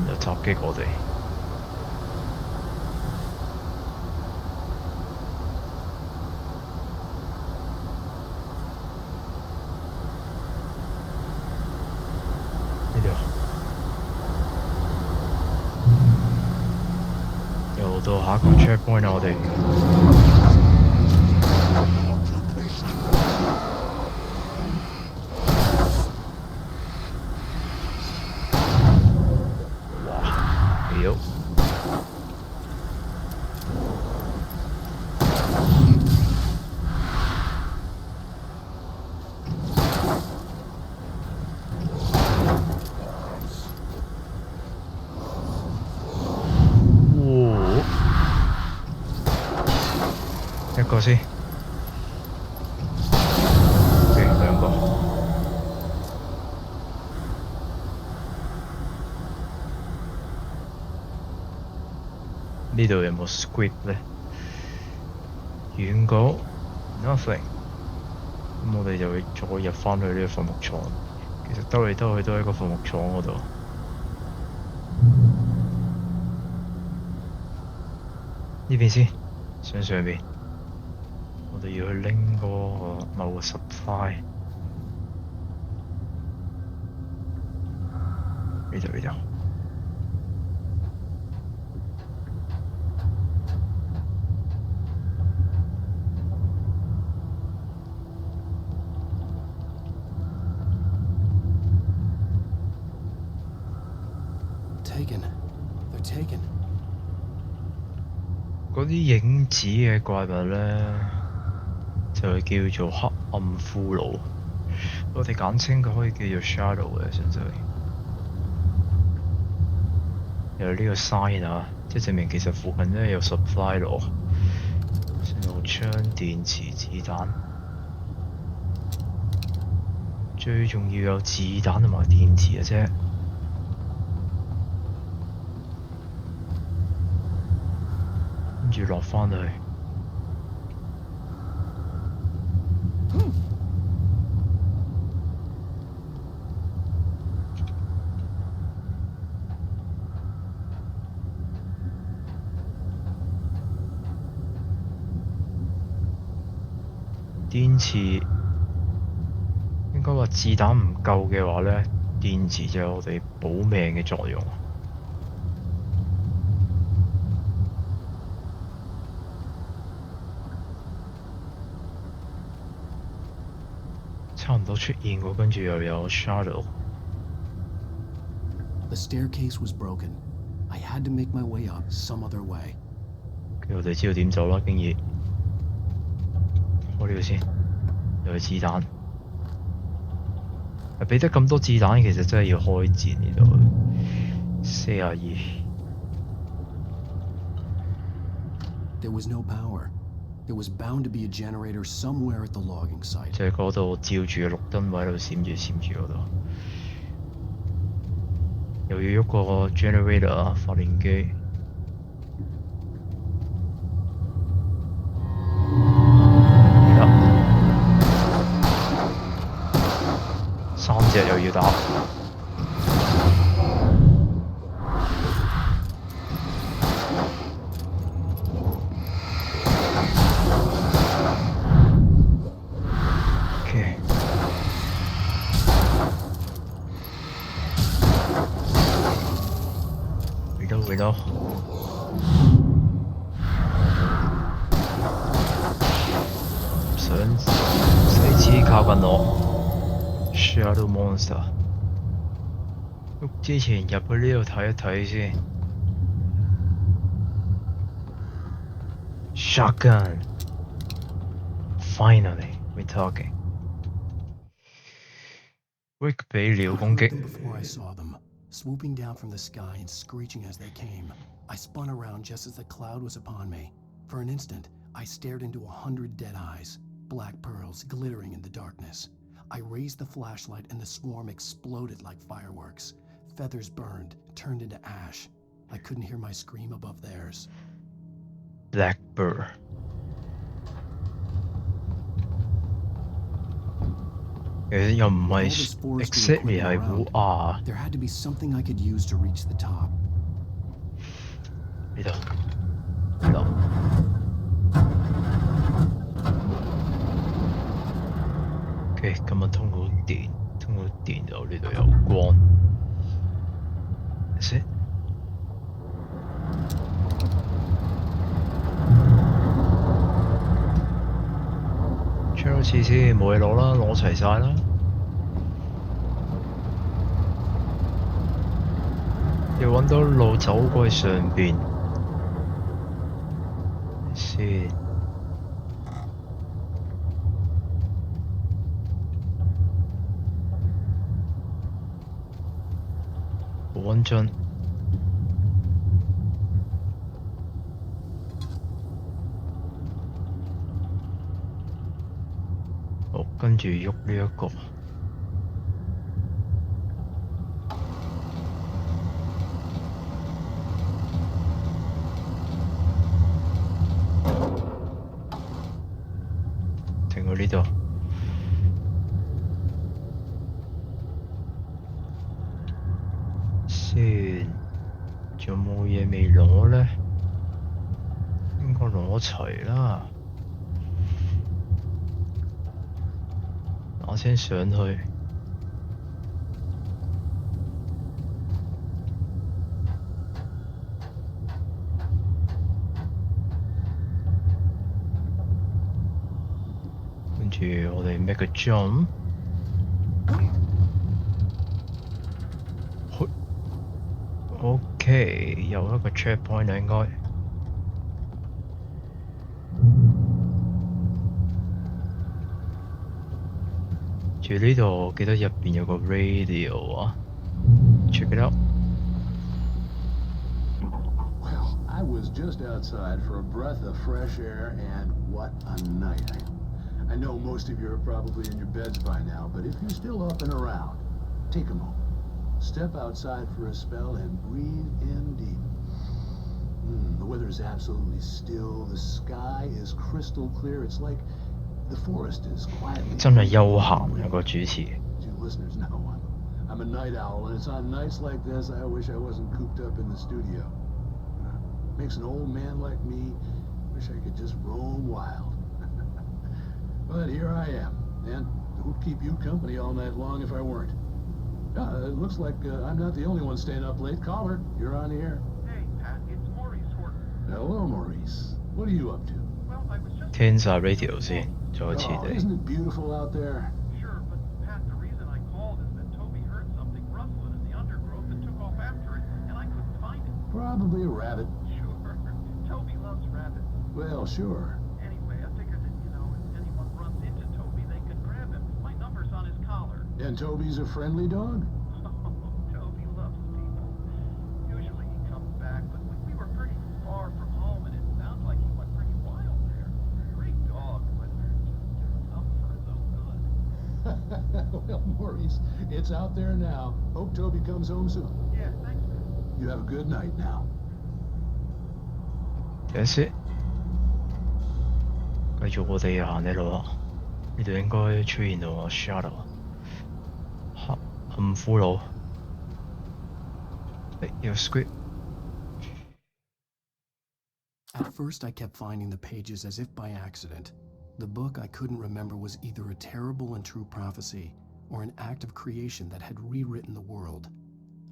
然後襲擊我哋。到下一個 checkpoint 我哋。哇！屌！一個先 ，OK 兩個。呢呢度有冇 script 咧？遠稿 nothing。咁我哋就會再入翻去呢個伐木廠。其實兜嚟兜去都喺個伐木廠嗰度。呢邊先，上邊。我哋要去拎嗰個某個supply。呢度。They're taken. 嗰啲影子嘅怪物咧，就係叫做黑暗骷髏。我哋簡稱佢可以叫做 shadow 嘅，純粹。有呢個 sign 啊，即係證明其實附近咧有 supply 攞，信號槍、電池、子彈。最重要有子彈同埋電池嘅啫。跟住落返去。電池應該話子彈唔夠嘅話咧，電池就有我哋保命嘅作用。差唔多出現過，跟住又有 shadow。 The staircase was broken. I had to make my way up some other way. 跟住我哋知道點走啦，經已。開呢度先，又係子彈。俾得咁多子彈，其實真係要開戰呢度。42。There was no power. There was bound to be a generator somewhere at the logging site. 就係嗰度照住嘅綠燈位喺度閃住嗰度，又要喐個 generator 啊，發電機。3隻又要打。回到，想使指靠近我 ，Shadow Monster。喐之前入去呢度睇一睇先。Shotgun。Finally, we're talking. Wake 俾鳥攻擊。Swooping down from the sky and screeching as they came. I spun around just as the cloud was upon me. For an instant, I stared into 100 dead eyes, black pearls glittering in the darkness. I raised the flashlight and the swarm exploded like fireworks. Feathers burned, turned into ash. I couldn't hear my scream above theirs. Blackbird. There had to be something I could use to reach the top. 呢度。OK， 咁啊通到電就呢度有光。先。出多次先，冇嘢攞啦，攞齊晒啦。要揾到路走過去上邊先。好穩陣。好，跟住喐呢一個。度。先，仲有冇嘢未攞呢？應該攞齊啦。我先上去。跟住我哋 make a jump。OK， 有一個 checkpoint 啦，應該。住呢度，我記得入邊有個 radio 啊 ，check it out。 Well, I was just outside for a breath of fresh air, and what a night. I know most of you are probably in your beds by now, but if you're still up and around, take a moment. Step outside for a spell and breathe in deep. The weather is absolutely still. The sky is crystal clear. It's like the forest is quietly... 真係悠閒啊個主持。As you listeners know, I'm a night owl, and it's on nights like this I wish I wasn't cooped up in the studio. Makes an old man like me wish I could just roam wild. But here I am, and who'd keep you company all night long if I weren't? It looks like I'm not the only one staying up late. Caller, you're on the air. Hey, Pat, it's Maurice Horton. Hello, Maurice. What are you up to? Well, I was just... 聽晒 radio 先，再次地。 Isn't it beautiful out there? Sure, but Pat, the reason I called is that Toby heard something rustling in the undergrowth and took off after it, and I couldn't find it. Probably a rabbit. Sure. Toby loves rabbits. Well, sure. Anyway, I figured that, you know, if anyone runs into Toby, they could grab him. My number's on his collar. And Toby's a friendly dog? Toby loves people. Usually he comes back, but we were pretty far from home, and it sounds like he went pretty wild there. Great dog, but tough for his own good. Well, Maurice, it's out there now. Hope Toby comes home soon. Yeah, thanks, man. You have a good night now. That's it。繼續我哋行呢度啦，呢度應該出現到個 shadow。暗骷髏。有 script。 At first, I kept finding the pages as if by accident. The book I couldn't remember was either a terrible and true prophecy or an act of creation that had rewritten the world.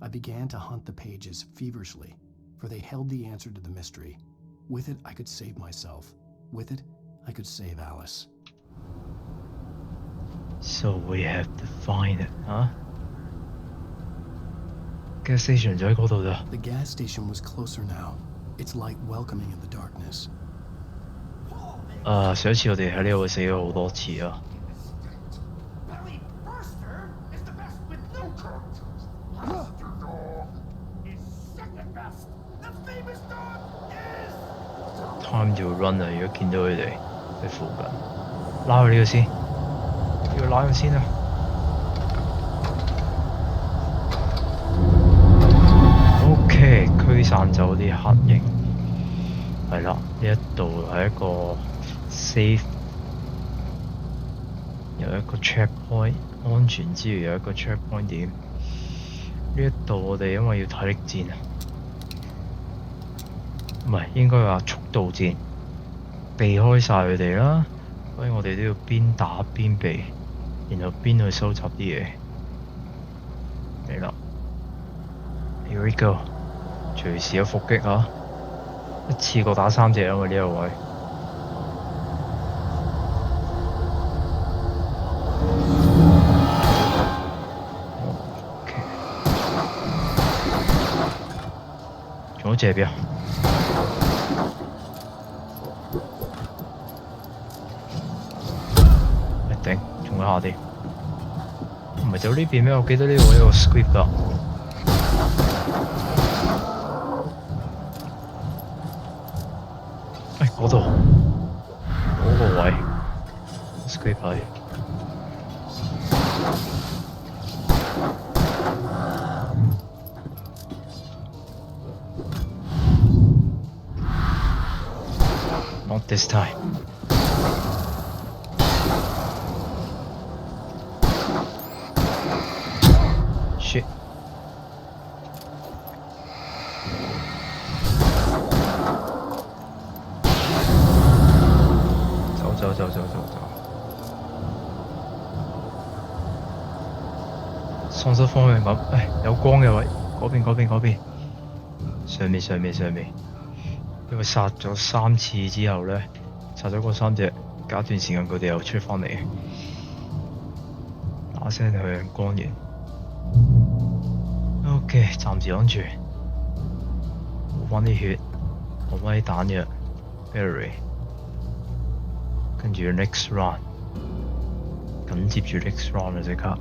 I began to hunt the pages feverishly, for they held the answer to the mystery. With it, I could save myself. With it, I could save Alice. So we have to find it, huh? Gas station 就喺嗰度咋。 The gas station was closer now, its light welcoming in the darkness. 上一次我哋喺呢度死咗好多次啊。Time to run 啊！如果見到佢哋喺附近，拉佢呢個先，要拉佢先啊！ OK， 驅散走啲黑影。係啦，呢一度係一個 safe， 有一個 checkpoint， 安全之餘有一個 checkpoint 點。呢一度我哋因為要體力戰啊，唔係應該話速度戰，避開晒佢哋啦。所以我哋都要邊打邊避，然後邊去收集啲嘢。嚟啦 ，Here we go。 隨時有伏擊啊！一次過打3隻啊嘛呢個位。OK， 仲有隻邊啊？頂，仲有下啲。唔係就呢邊咩？我記得呢度有個 script 㗎。 嗰度，嗰個位 ，escape 係。Not this time。shit！ 走！喪失方向感，有光嘅位，嗰邊，上面。因為殺咗3次之後咧，殺咗嗰3隻，隔一段時間佢哋又出翻嚟，打聲向光源。OK， 暫時安全，補翻啲血，補翻啲彈藥 ，battery， 跟住 next run， 緊接住 next run 啊！即刻。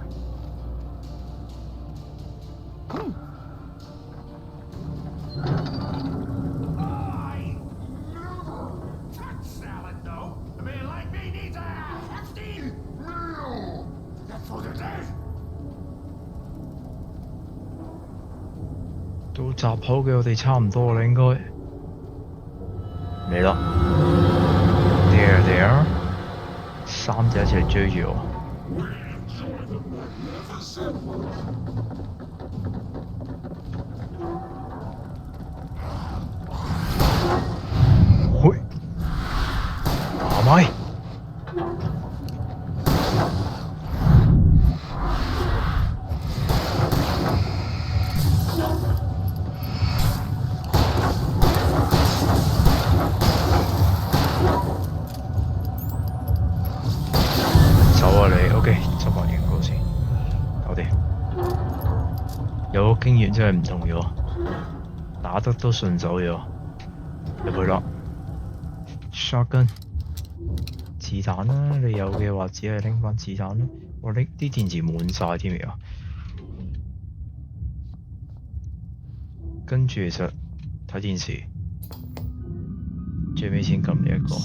到閘口嘅我哋差唔多啦，應該嚟啦 ！There， 3隻一齊追住我。喂，打咪！有個經驗真係唔同咗，打得都順手咗。入去啦 ，shotgun 子彈啦，你有嘅話只係拎翻子彈啦。我拎啲電池滿晒添而家。跟住其實睇電視，最尾先撳呢一個，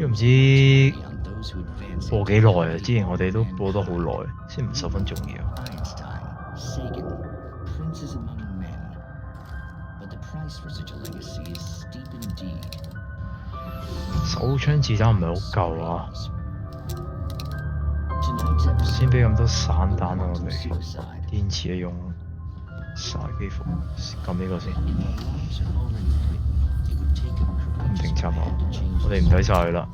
都唔知播幾耐啊！之前我哋都播得好耐，先唔十分重要。手槍子彈唔係好夠啊！先俾咁多散彈我哋，電池用晒幾乎，撳呢個先。唔停插我，我哋唔睇晒佢啦。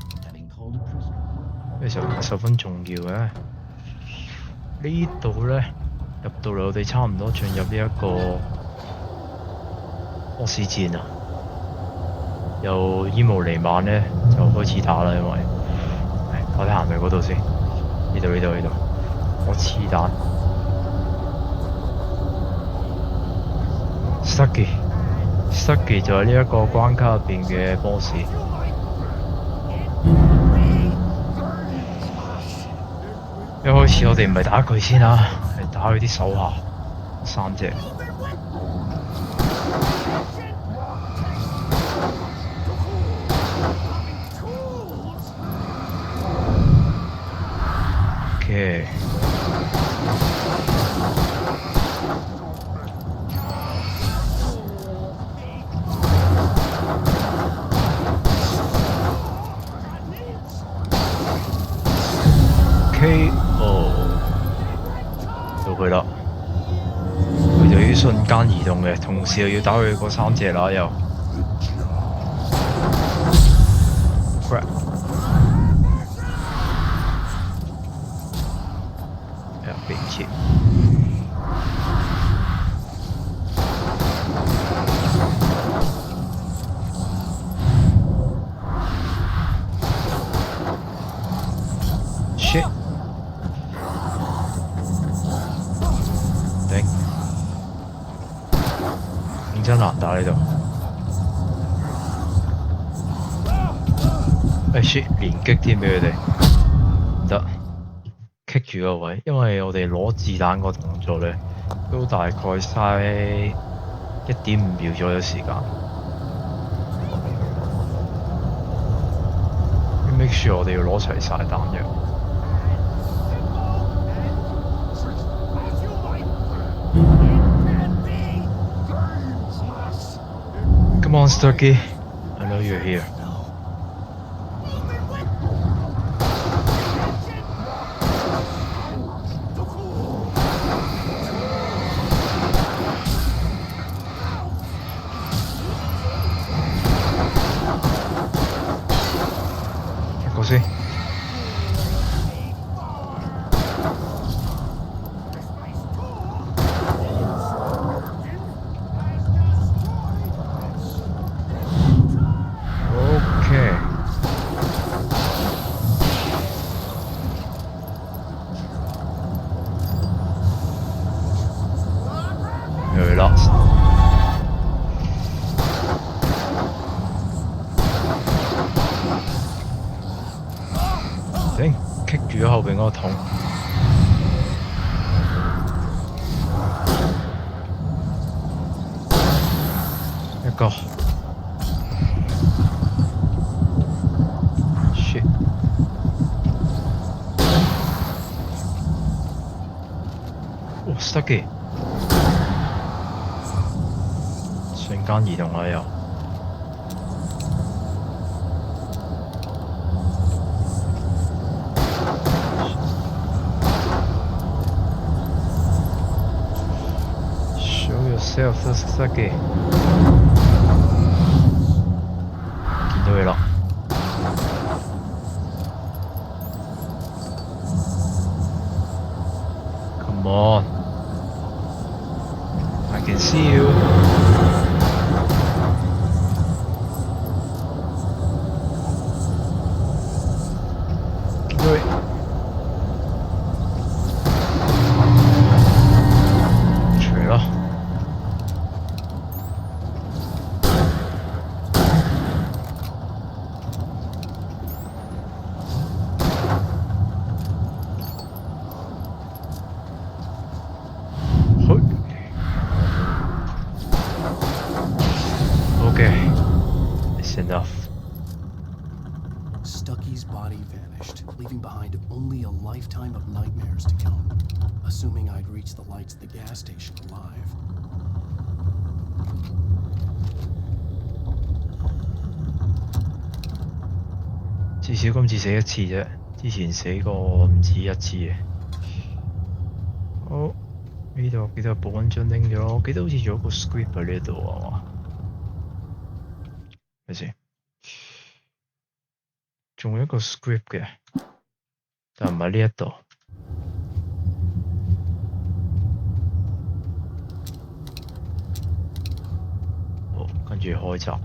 呢時候十分重要嘅。呢度咧入到嚟，我哋差唔多進入呢一個波斯戰啊！由煙霧彌漫咧，就開始打啦，因為我哋行去嗰度先。呢度，我黐彈。Stucky 就係呢一個關卡入邊嘅 boss。一開始我哋唔係打佢先啦，係打佢啲手下3隻。OK。到佢啦，佢就要瞬間移動嘅，同時又要打佢嗰3隻啦又。Crap！ 並且shit！真難打呢度。shit 連擊添俾佢哋，唔得，棘住個位，因為我哋攞子彈個動作咧，都大概嘥1.5秒左右時間。make sure 我哋要攞齊晒彈藥。Come on, Stucky. I know you're here. 佢啦。頂，棘住咗後邊嗰個桶。一個。shit。哦 ，stucky。瞬間移動啦又。Yourself 都識得嘅，見到佢啦。Come on, I can see you。見到佢。除咯。Stucky's body vanished, leaving behind only a lifetime of nightmares to come, assuming I'd reach the lights of the gas station alive. "至少今次死一次啫，之前死過唔止一次嘅。好，呢度記得保溫樽拎咗，我記得好似仲有個 script 喺呢度啊嘛。咪先？仲有一個 script 嘅，但唔喺呢一度。好，跟住開閘，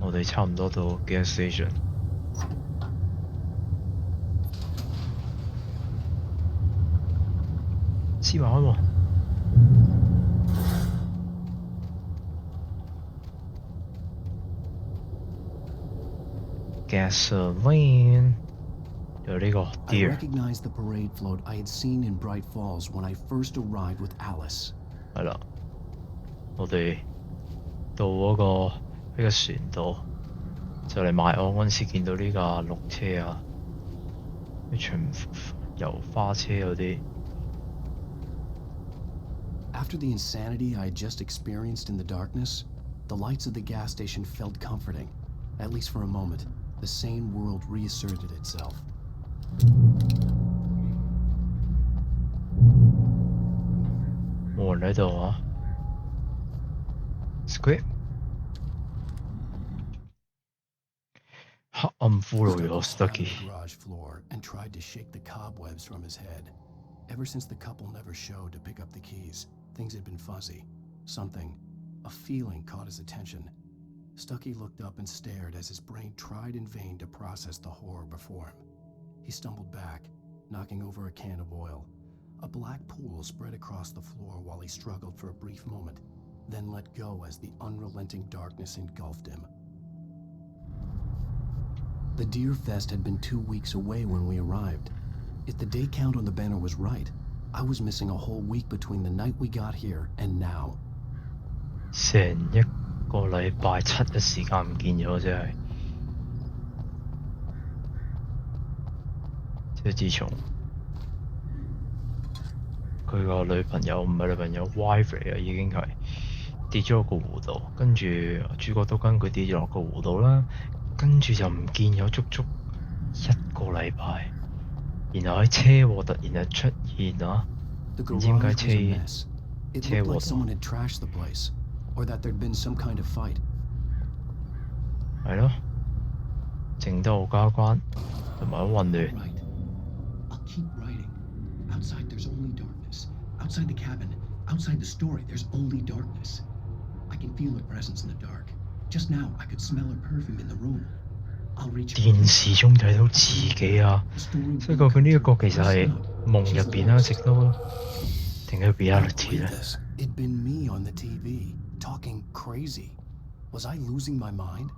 我哋差唔多到 gas station。黐埋開喎。Gasoline 有呢個 I recognized the parade float I had seen in Bright Falls when I first arrived with Alice. 係啦，我哋到嗰個船度，就嚟埋岸嗰陣時，見到呢架綠車啊，全油花車嗰啲。After the insanity I had just experienced in the darkness, the lights of the gas station felt comforting, at least for a moment. The sane world reasserted itself. 冇人喺度啊 ！Script 黑暗俘虜咗 Stucky。Garage floor and tried to shake the cobwebs from his head. Ever since the couple never showed to pick up the keys, things had been fuzzy. Something, a feeling caught his attention. Stucky looked up and stared as his brain tried in vain to process the horror before him. He stumbled back, knocking over a can of oil. A black pool spread across the floor while he struggled for a brief moment, then let go as the unrelenting darkness engulfed him. The Deer Fest had been 2 weeks away when we arrived. If the day count on the banner was right, I was missing a whole week between the night we got here and now. 成一個禮拜7日時間唔見咗，真係。即係自從佢個女朋友唔係女朋友 wife 嚟嘅，已經係跌咗落個湖度，跟住主角都跟佢跌咗落個湖度啦，跟住就唔見咗足足1個禮拜，然後喺車禍突然就出現啊！唔知點解車禍度。Or that there'd been some kind of fight. 係咯，靜得好交關，同埋好混亂。Right. I'll keep writing. Outside there's only darkness. Outside the cabin, outside the story, there's only darkness. I can feel a presence in the dark. Just now, I could smell her perfume in the room. I'll reach. 電視中睇到自己啊，所以究竟呢一個其實係夢入邊啦，一直都定係 reality 咧？ It'd been me on the TV, talking crazy. Was I losing my mind?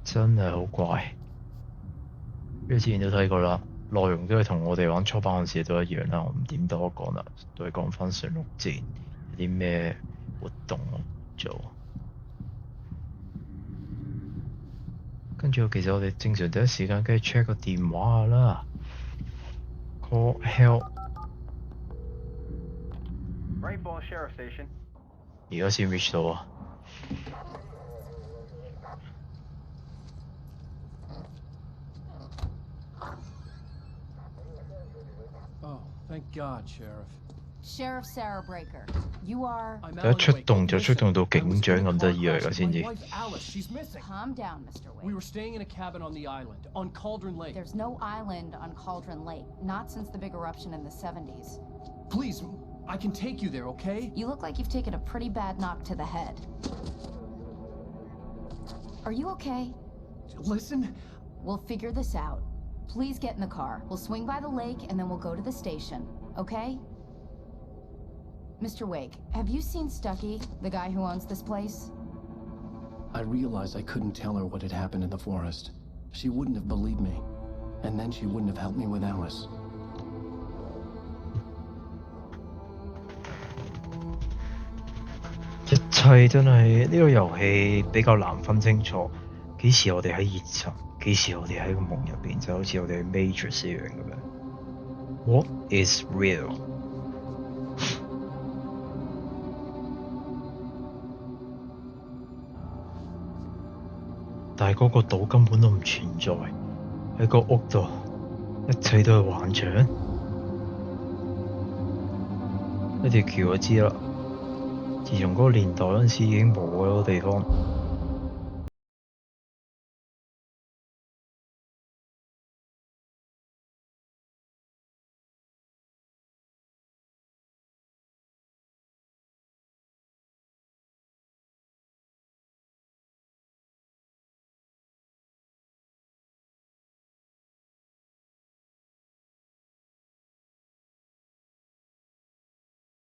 真係好怪。因為之前都睇過啦，內容都係同我哋玩初版嗰時都一樣啦，我唔點多講啦，都係講翻上陸戰有啲咩活動做。跟住其實我哋正常第一時間梗係 check 個電話啦 ，call help。Rainfall Sheriff Station。而家先 reach 到啊！ Oh, thank God, Sheriff. Sheriff Sarah Breaker, you are. 一出動就出動到警長咁得意嚟㗎先至。 Calm down, Mr. Wake. We were staying in a cabin on the island, on Cauldron Lake. There's no island on Cauldron Lake, not since the big eruption in the 70s. Please, I can take you there, okay? You look like you've taken a pretty bad knock to the head. Are you okay? Listen. We'll figure this out. Please get in the car. We'll swing by the lake and then we'll go to the station, okay? Mr. Wake, have you seen Stucky, the guy who owns this place? I realized I couldn't tell her what had happened in the forest. She wouldn't have believed me. And then she wouldn't have helped me with Alice. 一切真係呢個遊戲比較難分清楚，幾時我哋喺現實，幾時我哋喺個夢入邊，就好似我哋喺 Matrix 一樣咁樣。What is real？ 但係嗰個島根本都唔存在，喺個屋度，一切都係幻象。一條橋就知啦。自從嗰個年代嗰陣時已經冇嗰個地方。